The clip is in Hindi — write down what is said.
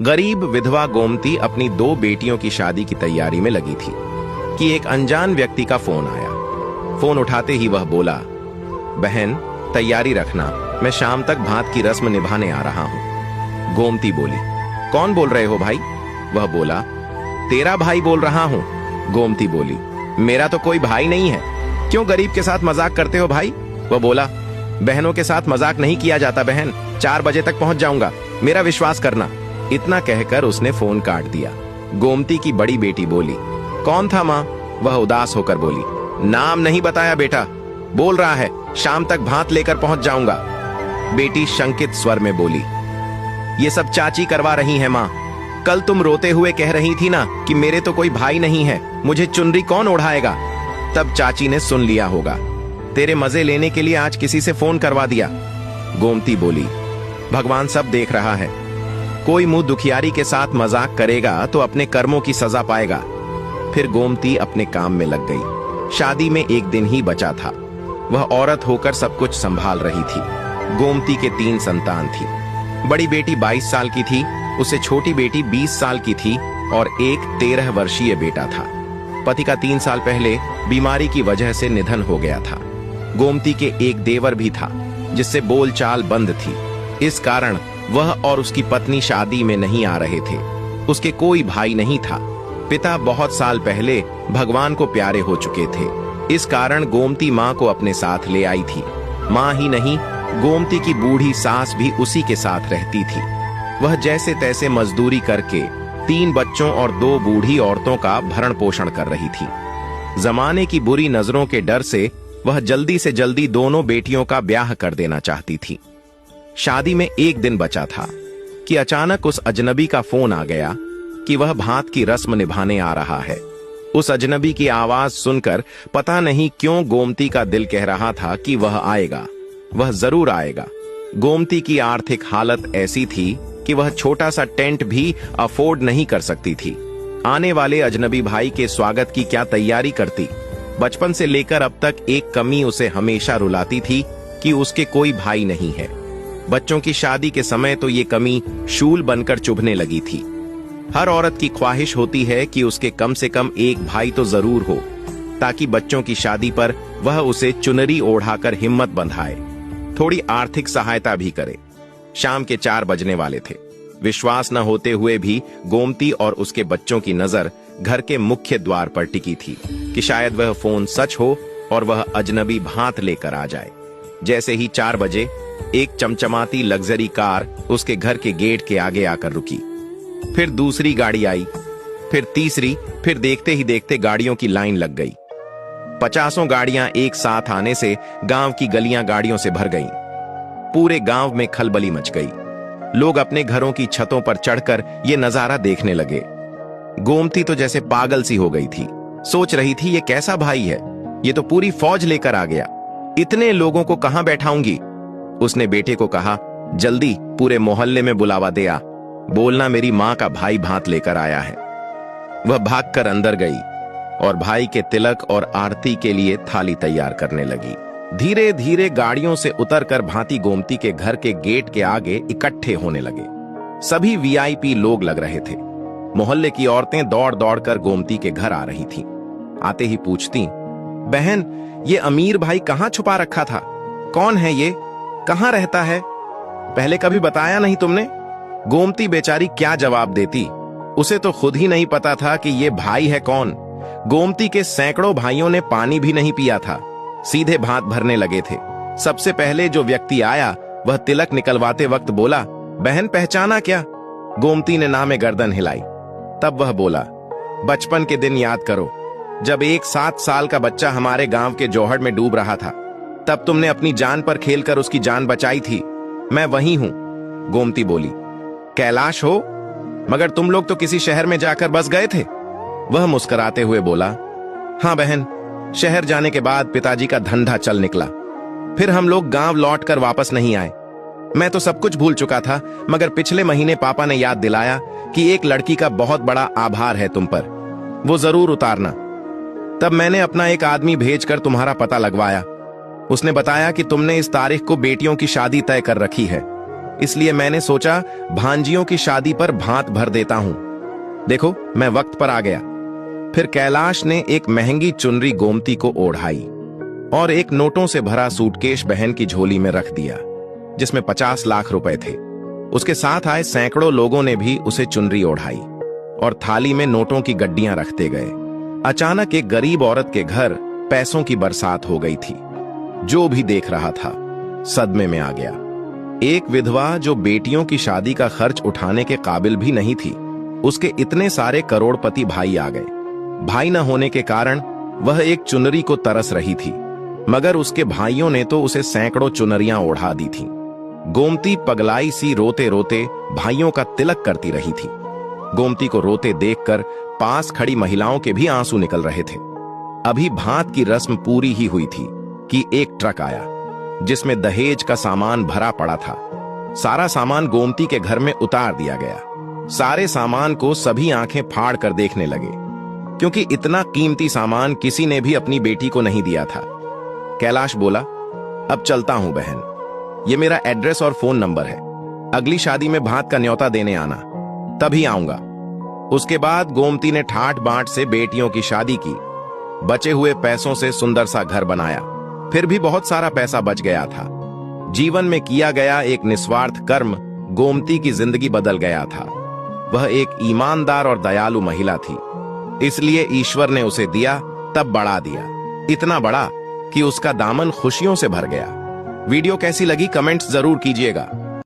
गरीब विधवा गोमती अपनी दो बेटियों की शादी की तैयारी में लगी थी कि एक अनजान व्यक्ति का फोन आया। फोन उठाते ही वह बोला, बहन तैयारी रखना, मैं शाम तक भात की रस्म निभाने आ रहा हूं। गोमती बोली, कौन बोल रहे हो भाई? वह बोला, तेरा भाई बोल रहा हूं। गोमती बोली, मेरा तो कोई भाई नहीं है, क्यों गरीब के साथ मजाक करते हो भाई? वह बोला, बहनों के साथ मजाक नहीं किया जाता बहन, 4 बजे तक पहुंच जाऊंगा, मेरा विश्वास करना। इतना कहकर उसने फोन काट दिया। गोमती की बड़ी बेटी बोली, कौन था माँ? वह उदास होकर बोली, नाम नहीं बताया बेटा, बोल रहा है शाम तक भात लेकर पहुंच जाऊंगा। बेटी शंकित स्वर में बोली, ये सब चाची करवा रही है माँ, कल तुम रोते हुए कह रही थी ना कि मेरे तो कोई भाई नहीं है, मुझे चुनरी कौन ओढ़ाएगा? तब चाची ने सुन लिया होगा, तेरे मजे लेने के लिए आज किसी से फोन करवा दिया। गोमती बोली, भगवान सब देख रहा है, कोई मुंह दुखियारी के साथ मजाक करेगा तो अपने कर्मों की सजा पाएगा। फिर गोमती अपने काम में लग गई। शादी में एक दिन ही बचा था। वह औरत होकर सब कुछ संभाल रही थी। गोमती के 3 संतान थी। बड़ी बेटी 22 साल की थी, उससे छोटी बेटी 20 साल की थी और एक 13 वर्षीय बेटा था। पति का 3 साल पहले बीमारी की वजह से निधन हो गया था। गोमती के एक देवर भी था जिससे बोलचाल बंद थी। इस कारण वह और उसकी पत्नी शादी में नहीं आ रहे थे। उसके कोई भाई नहीं था। पिता बहुत साल पहले भगवान को प्यारे हो चुके थे। इस कारण गोमती माँ को अपने साथ ले आई थी। माँ ही नहीं, गोमती की बूढ़ी सास भी उसी के साथ रहती थी। वह जैसे तैसे मजदूरी करके 3 बच्चों और 2 बूढ़ी औरतों का भरण पोषण कर रही थी। जमाने की बुरी नजरों के डर से वह जल्दी से जल्दी दोनों बेटियों का ब्याह कर देना चाहती थी। शादी में एक दिन बचा था कि अचानक उस अजनबी का फोन आ गया कि वह भात की रस्म निभाने आ रहा है। उस अजनबी की आवाज सुनकर पता नहीं क्यों गोमती का दिल कह रहा था कि वह आएगा, वह जरूर आएगा। गोमती की आर्थिक हालत ऐसी थी कि वह छोटा सा टेंट भी अफोर्ड नहीं कर सकती थी। आने वाले अजनबी भाई के स्वागत की क्या तैयारी करती? बचपन से लेकर अब तक एक कमी उसे हमेशा रुलाती थी कि उसके कोई भाई नहीं है। बच्चों की शादी के समय तो ये कमी शूल बनकर चुभने लगी थी। हर औरत की ख्वाहिश होती है कि उसके कम से कम एक भाई तो जरूर हो, ताकि बच्चों की शादी पर वह उसे चुनरी ओढ़ाकर हिम्मत बंधाए, थोड़ी आर्थिक सहायता भी करे। शाम के 4 बजने वाले थे। विश्वास न होते हुए भी गोमती और उसके बच्चों की नजर घर के मुख्य द्वार पर टिकी थी कि शायद वह फोन सच हो और वह अजनबी भात लेकर आ जाए। जैसे ही 4 बजे एक चमचमाती लग्जरी कार उसके घर के गेट के आगे आकर रुकी। फिर दूसरी गाड़ी आई, फिर तीसरी, फिर देखते ही देखते गाड़ियों की लाइन लग गई। 50 गाड़ियां एक साथ आने से गांव की गलियां गाड़ियों से भर गईं। पूरे गांव में खलबली मच गई। लोग अपने घरों की छतों पर चढ़कर ये नजारा देखने लगे। गोमती तो जैसे पागल सी हो गई थी। सोच रही थी, ये कैसा भाई है, ये तो पूरी फौज लेकर आ गया, इतने लोगों को कहां बैठाऊंगी? उसने बेटे को कहा, जल्दी पूरे मोहल्ले में बुलावा दे आ, बोलना मेरी माँ का भाई भात लेकर आया है। वह भागकर अंदर गई और भाई के तिलक और आरती के लिए थाली तैयार करने लगी। धीरे धीरे गाड़ियों से उतरकर भांति गोमती के घर के गेट के आगे इकट्ठे होने लगे। सभी वीआईपी लोग लग रहे थे। मोहल्ले की औरतें दौड़ दौड़ कर गोमती के घर आ रही थीं। आते ही पूछती, बहन ये अमीर भाई कहाँ छुपा रखा था? कौन है ये? कहाँ रहता है? पहले कभी बताया नहीं तुमने? गोमती बेचारी क्या जवाब देती? उसे तो खुद ही नहीं पता था कि ये भाई है कौन। गोमती के सैकड़ों भाइयों ने पानी भी नहीं पिया था, सीधे भात भरने लगे थे। सबसे पहले जो व्यक्ति आया वह तिलक निकलवाते वक्त बोला, बहन पहचाना क्या? गोमती ने नामे गर्दन हिलाई। तब वह बोला, बचपन के दिन याद करो, जब एक 7 साल का बच्चा हमारे गांव के जोहड़ में डूब रहा था, तब तुमने अपनी जान पर खेलकर उसकी जान बचाई थी। मैं वही हूं। गोमती बोली, कैलाश हो? मगर तुम लोग तो किसी शहर में जाकर बस गए थे। वह मुस्कुराते हुए बोला, हां बहन, शहर जाने के बाद पिताजी का धंधा चल निकला, फिर हम लोग गांव लौटकर वापस नहीं आए। मैं तो सब कुछ भूल चुका था, मगर पिछले महीने पापा ने याद दिलाया कि एक लड़की का बहुत बड़ा आभार है तुम पर, वो जरूर उतारना। तब मैंने अपना एक आदमी भेजकर तुम्हारा पता लगवाया। उसने बताया कि तुमने इस तारीख को बेटियों की शादी तय कर रखी है। इसलिए मैंने सोचा भांजियों की शादी पर भात भर देता हूं। देखो, मैं वक्त पर आ गया। फिर कैलाश ने एक महंगी चुनरी गोमती को ओढ़ाई और एक नोटों से भरा सूटकेस बहन की झोली में रख दिया, जिसमें 50 लाख रुपए थे। उसके साथ आए सैकड़ों लोगों ने भी उसे चुनरी ओढ़ाई और थाली में नोटों की गड्डियां रखते गए। अचानक एक गरीब औरत के घर पैसों की बरसात हो गई थी। जो भी देख रहा था सदमे में आ गया। एक विधवा जो बेटियों की शादी का खर्च उठाने के काबिल भी नहीं थी, उसके इतने सारे करोड़पति भाई आ गए। भाई न होने के कारण वह एक चुनरी को तरस रही थी, मगर उसके भाइयों ने तो उसे सैकड़ों चुनरियां ओढ़ा दी थीं। गोमती पगलाई सी रोते रोते भाइयों का तिलक करती रही थी। गोमती को रोते देखकर पास खड़ी महिलाओं के भी आंसू निकल रहे थे। अभी भात की रस्म पूरी ही हुई थी कि एक ट्रक आया, जिसमें दहेज का सामान भरा पड़ा था। सारा सामान गोमती के घर में उतार दिया गया। सारे सामान को सभी आंखें फाड़ कर देखने लगे, क्योंकि इतना कीमती सामान किसी ने भी अपनी बेटी को नहीं दिया था। कैलाश बोला, अब चलता हूं बहन, ये मेरा एड्रेस और फोन नंबर है। अगली शादी में भात का न्योता देने आना, तभी आऊंगा। उसके बाद गोमती ने ठाट बांट से बेटियों की शादी की। बचे हुए पैसों से सुंदर सा घर बनाया। फिर भी बहुत सारा पैसा बच गया था। जीवन में किया गया एक निस्वार्थ कर्म गोमती की जिंदगी बदल गया था। वह एक ईमानदार और दयालु महिला थी, इसलिए ईश्वर ने उसे दिया, तब बढ़ा दिया, इतना बड़ा कि उसका दामन खुशियों से भर गया। वीडियो कैसी लगी कमेंट्स जरूर कीजिएगा।